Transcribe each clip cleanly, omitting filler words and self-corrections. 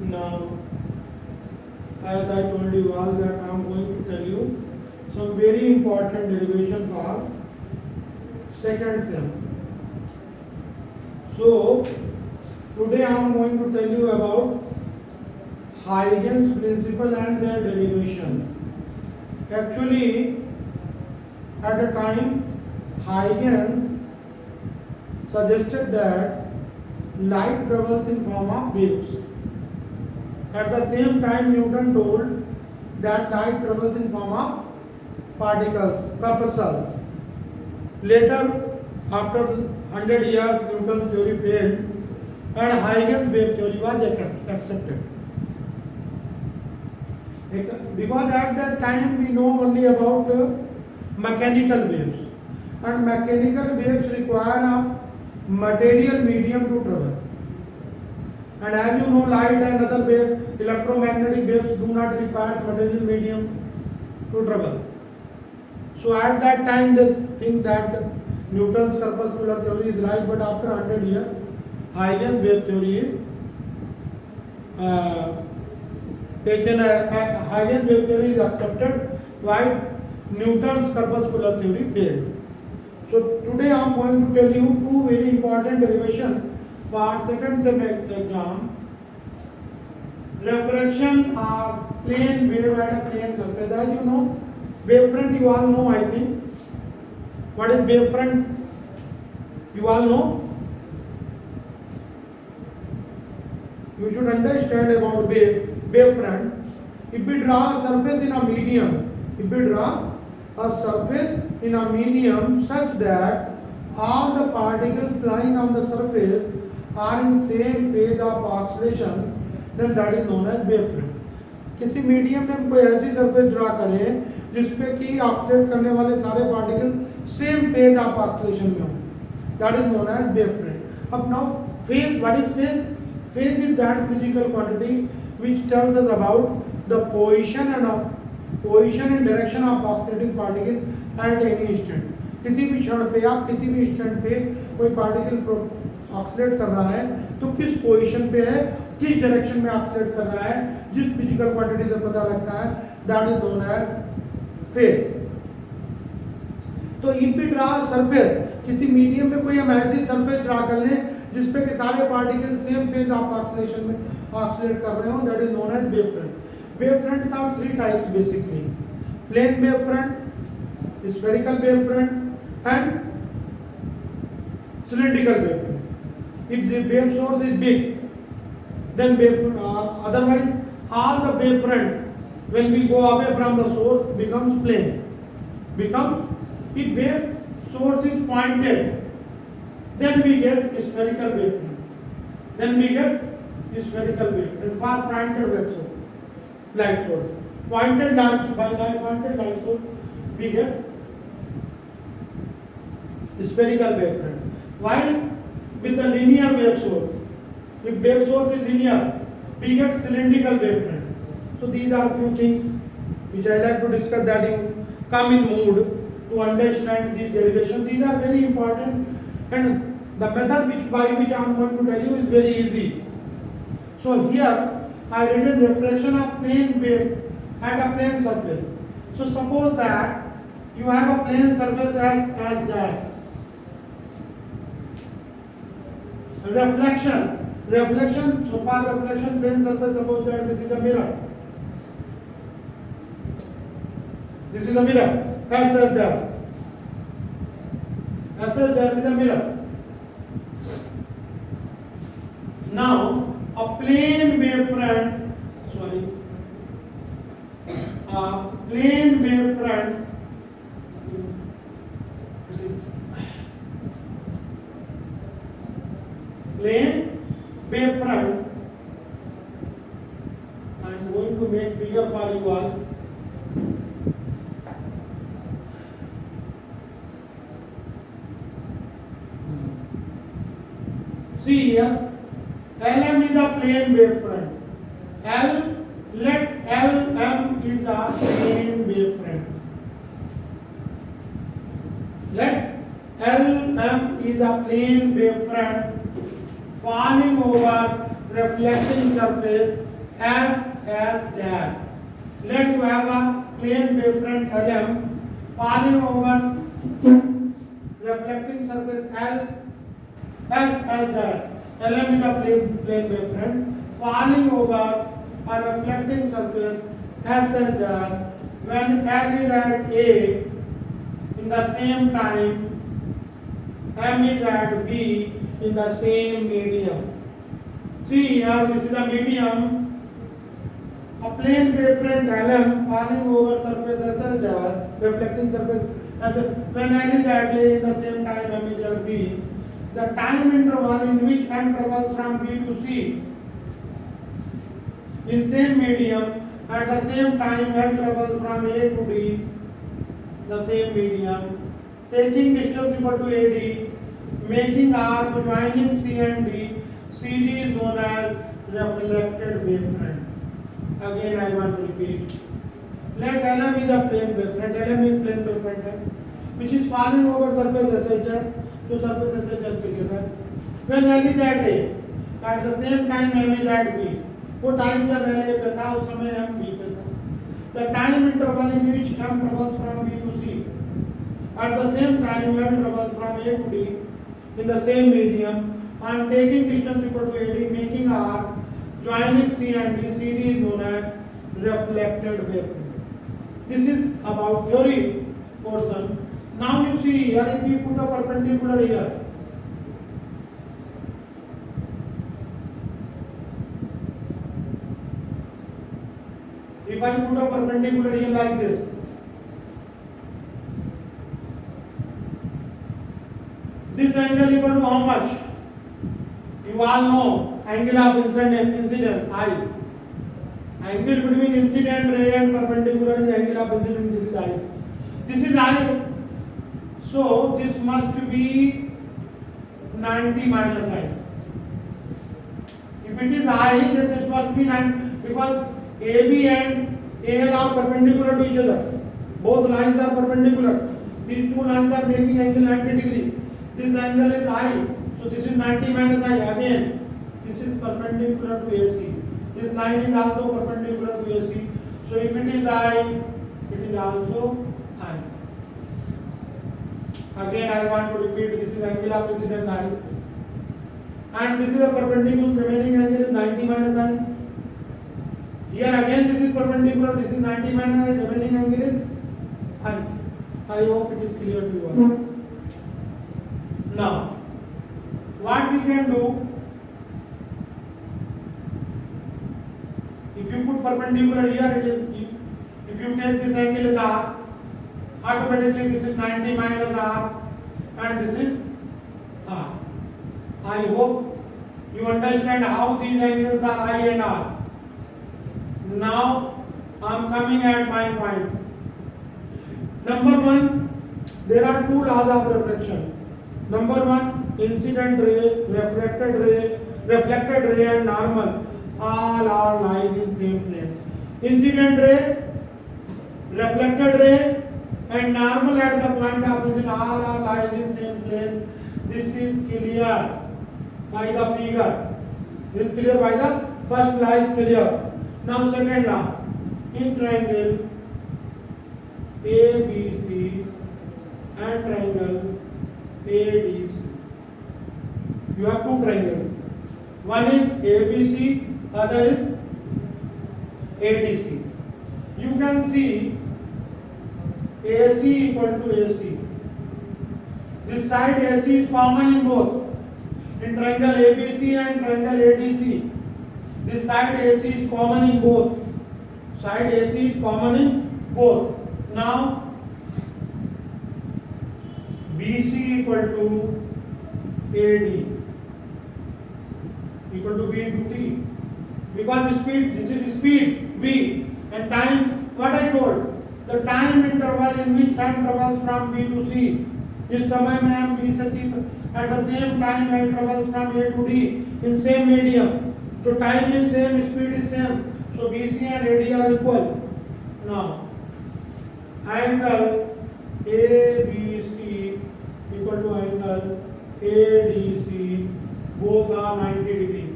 Now, as I told you all that I am going to tell you some very important derivation for second sem. So, today I am going to tell you about Huygens principle and their derivations. Actually, at a time, Huygens suggested that light travels in form of waves. At the same time, Newton told that light travels in form of particles, corpuscles. Later, after 100 years, Newton's theory failed and Huygens wave theory was accepted. Because at that time we know only about mechanical waves, and mechanical waves require a material medium to travel. And as you know, light and other waves, electromagnetic waves do not require material medium to travel. So at that time they think that Newton's corpuscular theory is right, but after 100 years, Huygens wave theory is Huygens wave theory is accepted, while Newton's corpuscular theory failed. So today I am going to tell you two very important derivations for second sem exam. Refraction of plane wave at a plane surface. As you know, wavefront you all know, I think. What is wavefront? You all know? You should understand about wavefront. If we draw a surface in a medium, such that all the particles lying on the surface are in same phase of oscillation, then that is known as wavefront. किसी medium में हम कोई ऐसी surface draw करें जिसपे कि oxidate करने वाले सारे particle same phase of oscillation में हो, that is known as wavefront. अब now phase, what is phase? Phase is that physical quantity which tells us about the position and direction of oscillating particle at any instant. किसी भी क्षण पे या किसी भी इंस्टेंट पे कोई पार्टिकल ऑक्सीलेट कर रहा है तो किस पोजीशन पे है, किस डायरेक्शन में ऑक्सीलेट कर रहा है, जिस फिजिकल क्वांटिटी से पता लगता है, that is known as phase. तो इफ वी ड्रा सरफेस, किसी मीडियम में कोई हम ऐसी सरफेस ड्रा कर लें जिसपे के सारे particle same phase of oscillation में ऑक्सीलेट कर रहे हो, that is known as wavefront. Wavefront are three types basically: plane wavefront, spherical wavefront and cylindrical wavefront. If the wave source is big, then otherwise all the wavefront when we go away from the source becomes plane. If wave source is pointed, then we get spherical wavefront. For pointed wave source, light source, pointed light source, we get spherical wavefront. While with the linear wave source, if wave source is linear, we get cylindrical wavefront. So these are few things which I like to discuss, that you come in mood to understand these derivations. These are very important, and the method by which I am going to tell you is very easy. So here I written reflection of plane wave at a plane surface. So suppose that you have a plane surface as dash. Reflection. So for reflection plane surface, suppose that this is a mirror. SS dash. SS dash is a mirror. Now a plane wavefront. Plane wavefront I am going to make figure for you all. See here, LM is a plane wavefront. Let LM is a plane wavefront. Let LM is a plane wavefront falling over reflecting surface as dash. Let you have a plane wavefront LM falling over reflecting surface L S dash. LM is a plane wavefront falling over a reflecting surface S dash when L is at A in the same time M is at B in the same medium. See here, this is a medium. A plane wavefront LM falling over surface S dash, reflecting surface as when L is at A in the same time M is at B. The time interval in which M travels from B to C in same medium at the same time L travels from A to D, the same medium, taking distance equal to AD, making arc joining C and D. CD is known as reflected wavefront. Again I want to repeat. Let LM is a plane wavefront. LM is plane wavefront which is falling over surface S dash. तो surface S dash पे गिर रहा है. When L is at A, at the same time M is at B. वो time जब L A पे था उस समय M B पे था. The time interval in which M travels from B to C. At the same time M travels from A to D in the same medium. On taking distance equal to AD, making arc joining C and D. CD is known as reflected wavefront. This is about theory portion. Now you see here, if we put a perpendicular here, if I put a perpendicular here like this, this angle equal to how much? You all know angle of incidence I. Angle between incident ray and perpendicular is angle of incidence. This is I. This is I. So this must be 90 minus I. If it is I, then this must be 90 because AB and AL are perpendicular to each other. Both lines are perpendicular. These two lines are making angle 90 degree. This angle is I. So this is 90 minus I. Again, this is perpendicular to AC. This line is also perpendicular to AC. So if it is I, it is also I. Again, I want to repeat, this is angle of incidence I. And this is a perpendicular, remaining angle is 90 minus I. Here again, this is perpendicular, this is 90 minus I, remaining angle is I. I hope it is clear to you all. Now, what we can do, if you put perpendicular here, it is, if you take this angle as R, automatically this is 90 minus R and this is R. I hope you understand how these angles are I and R. Now I am coming at my point. Number one, there are two laws of reflection. Number one, incident ray, reflected ray and normal all are lies in same plane. Incident ray, reflected ray and normal at the point of incident all are lies in same plane. This is clear by the figure. This is clear by the first law is clear. Now second law, in triangle ABC and triangle ADC. You have two triangles. One is ABC, other is ADC. You can see AC equal to AC. This side AC is common in both. In triangle ABC and triangle ADC. This side AC is common in both. Side AC is common in both. Now BC equal to AD equal to B into T. Because speed, this is speed V and time, what I told, the time interval in which time travels from B to C. इस समय में हम B से C at the same time time travels from A to D in same medium. So time is same, speed is same. So BC and AD are equal. Now angle ABC equal to angle ADC, both are 90 degree.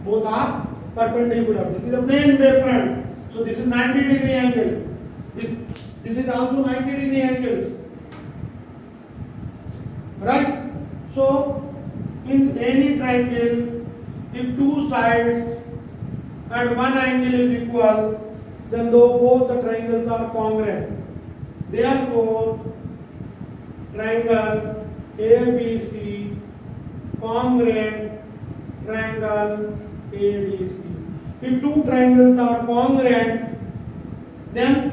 Both are perpendicular. This is a plane wavefront. So this is 90-degree angle. This is also 90-degree angle. Right? So in any triangle, if two sides and one angle is equal, then though both the triangles are congruent. Therefore, triangle ABC congruent triangle ADC. If two triangles are congruent, then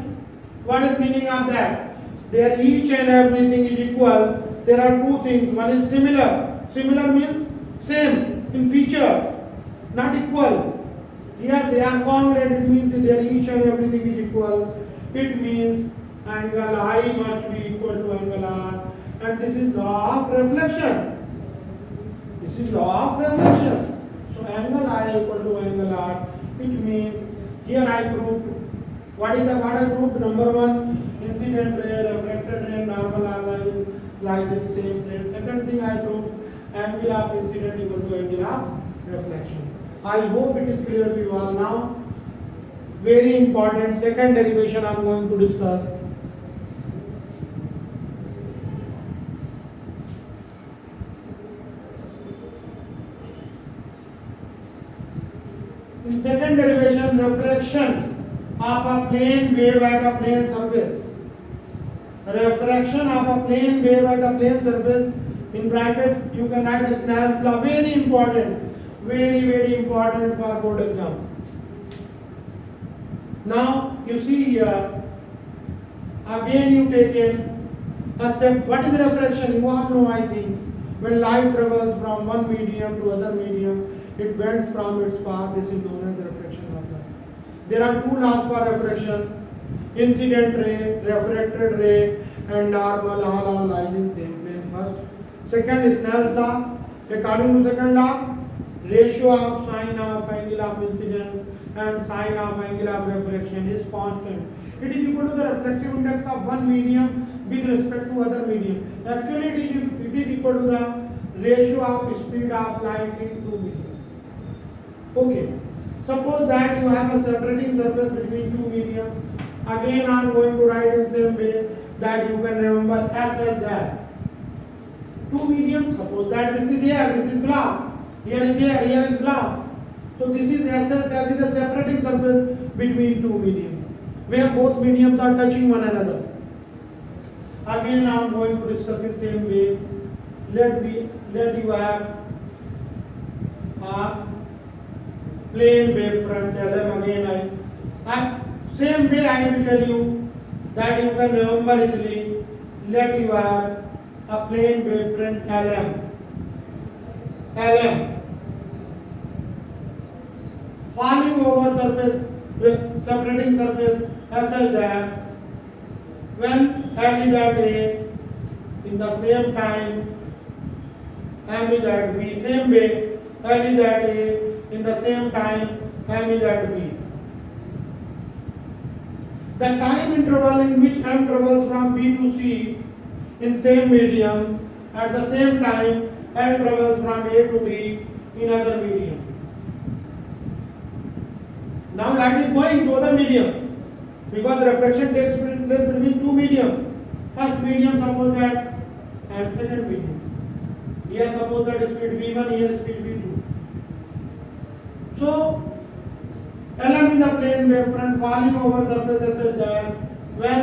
what is meaning of that? There each and everything is equal. There are two things. One is similar. Similar means same in features, not equal. Here they are congruent. It means that each and everything is equal. It means angle I must be equal to angle R. And this is law of reflection. This is law of reflection. So angle I equal to angle R. It means here I proved what I proved? Number one, incident ray, refracted ray, normal are lies in same plane. Second thing I proved, angle of incident equal to angle of reflection. I hope it is clear to you all now. Very important second derivation I am going to discuss. In second derivation, refraction of a plane wave at a plane surface. Refraction of a plane wave at a plane surface, in bracket you can write Snell's law. Very important, very important for board exam. Now you see here, again you take in a set. What is refraction? You all know, I think. When light travels from one medium to other medium, it bends from its path. This is known as refraction of light. There are two laws for refraction: incident ray, refracted ray, and normal all lies in same plane. First. Second is Snell's law. According to second law, ratio of sine of angle of incidence and sine of angle of refraction is constant. It is equal to the reflexive index of one medium with respect to other medium. Actually, it is equal to the ratio of speed of light in two medium. Okay. Suppose that you have a separating surface between two medium. Again, I am going to write in same way that you can remember S as that. Two medium. Suppose that this is air, this is glass. Here is air, here is glass. So this is S as that is a separating surface between two medium, where both mediums are touching one another. Again, I am going to discuss in same way. Let you have a plane wavefront. Tell them again. I same way I will tell you that you can remember easily. Let you have a plane wavefront LM. Falling over surface, separating surface such that when L is at A, in the same time M is at B. Same way, L is at A, in the same time M is at B. The time interval in which M travels from B to C in same medium, at the same time L travels from A to D in other medium. Now light is going to other medium because refraction takes place between two medium. First medium, suppose that, and second medium. Here suppose that speed V1, here speed V2. So LM is a plane wavefront falling over surface such that when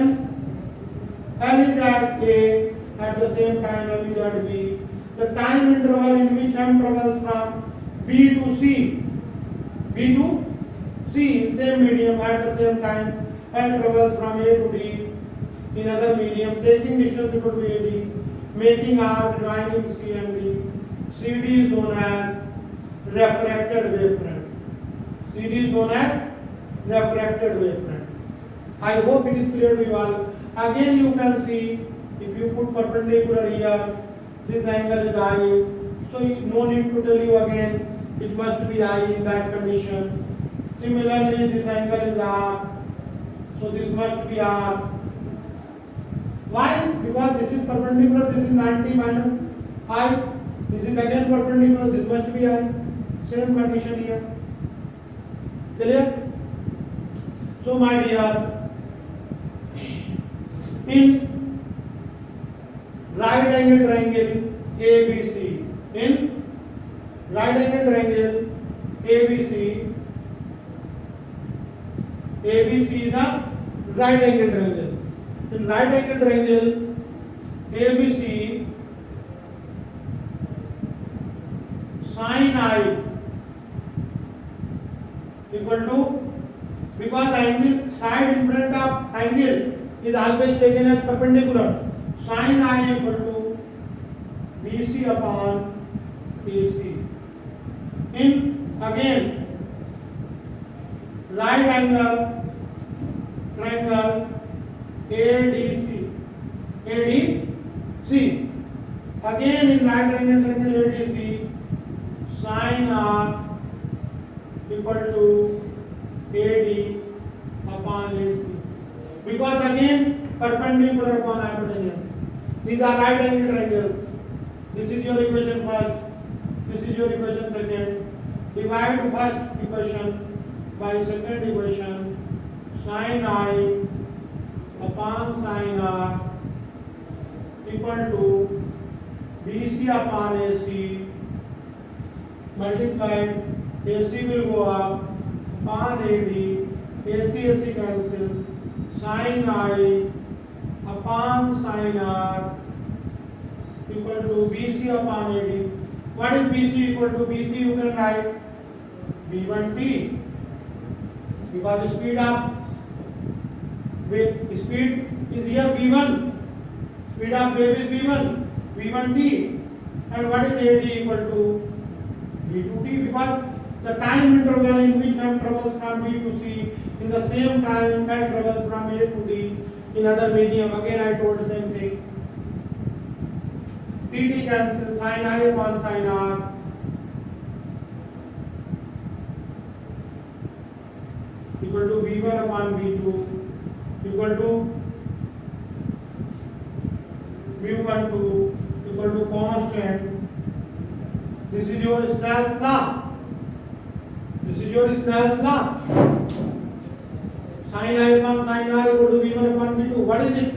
L is at A, at the same time M is at B, the time interval in which M travels from B to C, in same medium at the same time L travels from A to D in other medium, taking distance equal to AD, making R joining C and D. CD is known as refracted wavefront. CD is known as refracted wavefront. I hope it is clear to you all. Again you can see, if you put perpendicular here, this angle is I. So no need to tell you again, it must be I in that condition. Similarly, this angle is R. So this must be R. Why? Because this is perpendicular, this is 90 minus I. This is again perpendicular, this must be I. Same condition here. Clear? So my dear, in right angle triangle ABC, in right angle triangle ABC, ABC is a right angle triangle. In right angle triangle ABC, sin I equal to, because angle side in front of angle is always taken as perpendicular, sin I equal to BC upon AC. In again right angle triangle ADC, again in right angle triangle ADC, sin R equal to AD upon AC, because again perpendicular upon hypotenuse. These are right angle triangles. This is your equation first, this is your equation second. Divide first equation by second equation, sin I upon sin R equal to BC upon AC multiplied, AC will go up upon AD, AC cancel, sin I upon sin R equal to BC upon AD. What is BC equal to? BC you can write V1T, because speed of wave, speed is here V1, speed of wave is V1T, and what is AD equal to? V2T, because the time interval in which time travels from B to C, in the same time time travels from A to D in other medium. Again I told the same thing. dt cancel, sin I upon sin R equal to V1 upon V2 equal to mu12 equal to constant. This is your Snell's law. This is your Snell's law. Sin I upon sin R equal to V1 upon V2. What is it?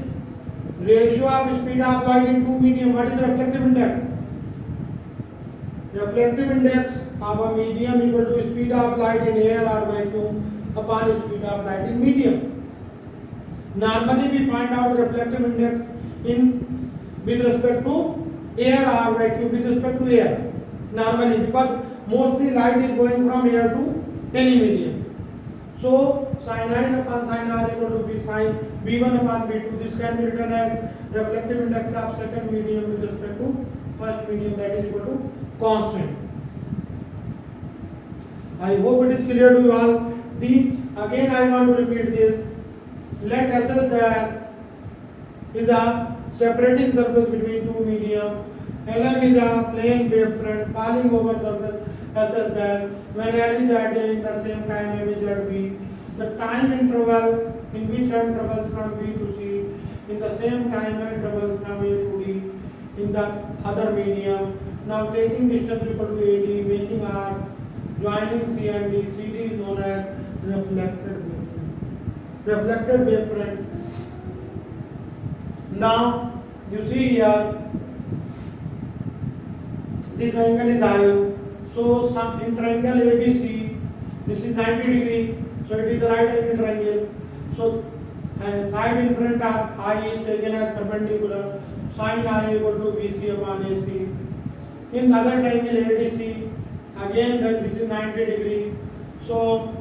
Ratio of speed of light in two medium. What is the reflective index? Reflective index of a medium equal to speed of light in air or vacuum upon speed of light in medium. Normally we find out reflective index in with respect to air or vacuum with respect to air. Normally, because mostly light is going from air to any medium. So sin I upon sin R equal to sin V1 upon V2. This can be written as reflective index of second medium with respect to first medium, that is equal to constant. I hope it is clear to you all. Again I want to repeat this. Let SS dash is a separating surface between two medium. LM is a plane wave front falling over surface SS dash when L is at A in the same time M is at B. The time interval in which M travels from B to C in the same time L travels from A to D in the other medium. Now taking distance equal to AD, making R, joining C and D. CD is known as reflected wave front. Reflected wave front. Now you see here, this angle is I. So in triangle ABC, this is 90 degree. So it is the right angle triangle. So side in front of I is taken as perpendicular. Sin I equal to BC upon AC. In the other triangle ADC, again this is 90 degree. So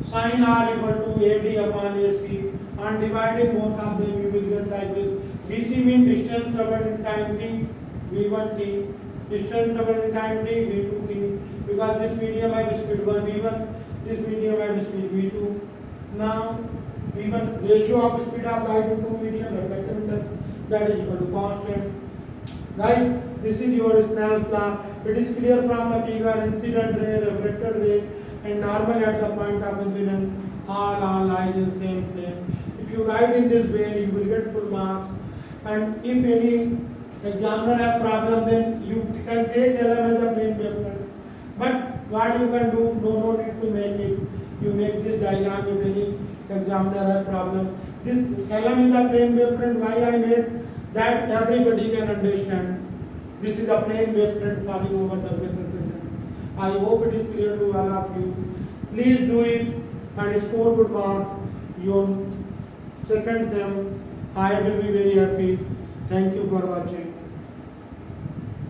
sin R equal to AD upon AC. And dividing both of them, you will get like this. BC means distance traveled in time T, V1T. Distance traveled in time T, V2T. Because this medium I have speed V1, this medium I have speed V2. Now, V1 ratio of speed of light in two medium, reflective index, that is equal to constant. Right? This is your Snell's law. It is clear from the figure, incident ray, reflected ray, and normal at the point of incidence, all lies in same plane. If you write in this way, you will get full marks. And if any examiner have problem, then you can take LM as a plane wave front. But what you can do, no need to make it. You make this diagram if any examiner has problem. This LM is a plane wave front. Why I made that everybody can understand. This is a plane wave front falling over the surface. I hope it is clear to all of you. Please do it and score good marks. Your second sem, I will be very happy. Thank you for watching.